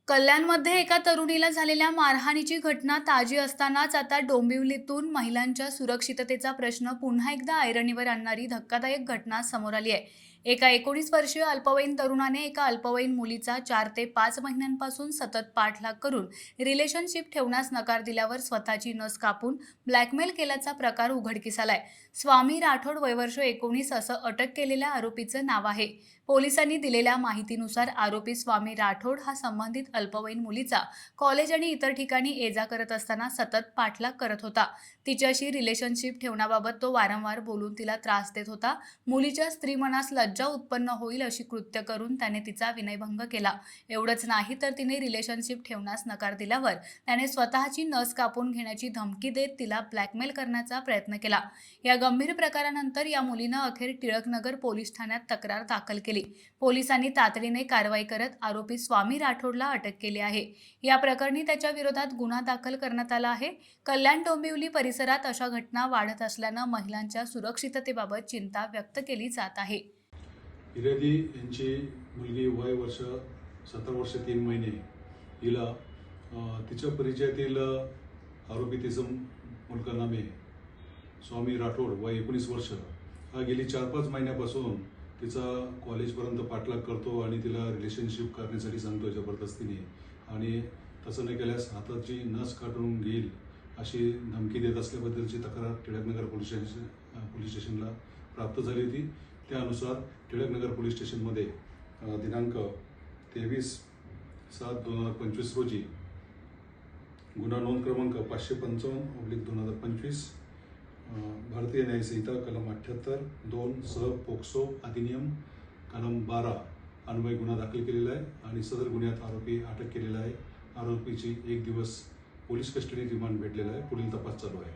कल्याणमध्ये एका तरुणीला झालेल्या मारहाणीची घटना ताजी असतानाच आता डोंबिवलीतून महिलांच्या सुरक्षिततेचा प्रश्न पुन्हा एकदा ऐरणीवर आणणारी धक्कादायक घटना समोर आली आहे। एका 19 वर्षीय अल्पवयीन तरुणाने एका अल्पवयीन मुलीचा 4 ते 5 महिन्यांपासून सतत पाठलाग करून रिलेशनशिप ठेवण्यास नकार दिल्यावर स्वतःची नस कापून ब्लॅकमेल केल्याचा प्रकार उघडकीस आलाय। स्वामी राठोड वय वर्ष 19 असं अटक केलेल्या आरोपीचं नाव आहे। पोलिसांनी दिलेल्या माहितीनुसार आरोपी स्वामी राठोड हा संबंधित अल्पवयीन मुलीचा कॉलेज आणि इतर ठिकाणी ये-जा करत असताना सतत पाठलाग करत होता। तिच्याशी रिलेशनशिप ठेवण्याबाबत तो वारंवार बोलून तिला त्रास देत होता। मुलीच्या स्त्रीमनास लज्जा उत्पन्न होईल अशी कृत्य करून त्याने तिचा विनयभंग केला। एवढंच नाही तर तिने रिलेशनशिप ठेवण्यास नकार दिल्यावर त्याने स्वतःची नस कापून घेण्याची धमकी देत तिला ब्लॅकमेल करण्याचा प्रयत्न केला। या गंभीर प्रकारानंतर या मुलीनं अखेर टिळकनगर पोलीस ठाण्यात तक्रार दाखल केली। पोलिसांनी तातडीने कारवाई करत आरोपी स्वामी राठोडला अटक केली आहे। या प्रकरणी त्याच्या विरोधात गुन्हा दाखल करण्यात आला आहे। कल्याण डोंबिवली परिसरात अशा घटना वाढत असल्यानं महिलांच्या सुरक्षिततेबाबत चिंता व्यक्त केली जात आहे। हिरेदी यांची मुलगी वय वर्ष 17 वर्ष 3 महिने हिला तिच्या परिचयातील आरोपी तिचं मुलगा नामे स्वामी राठोड वय 19 वर्ष हा गेली 4-5 महिन्यापासून तिचा कॉलेजपर्यंत पाठलाग करतो आणि तिला रिलेशनशिप करण्यासाठी सांगतो जबरदस्तीने, आणि तसं नाही केल्यास हाताची नस काढून घेईल अशी धमकी देत असल्याबद्दलची तक्रार टिळकनगर पोलीस स्टेशनला प्राप्त झाली होती। त्यानुसार टिळकनगर पोलीस स्टेशनमध्ये दिनांक 23/7/2025 रोजी गुन्हा नोंद क्रमांक 555/2025 भारतीय न्याय संहिता कलम 78(2) सह पोक्सो अधिनियम कलम 12 अन्वय गुन्हा दाखल केलेला आहे आणि सदर गुन्ह्यात आरोपी अटक केलेला आहे। आरोपीची 1 दिवस पोलीस कस्टडी रिमांड भेटलेला आहे। पुढील तपास चालू आहे।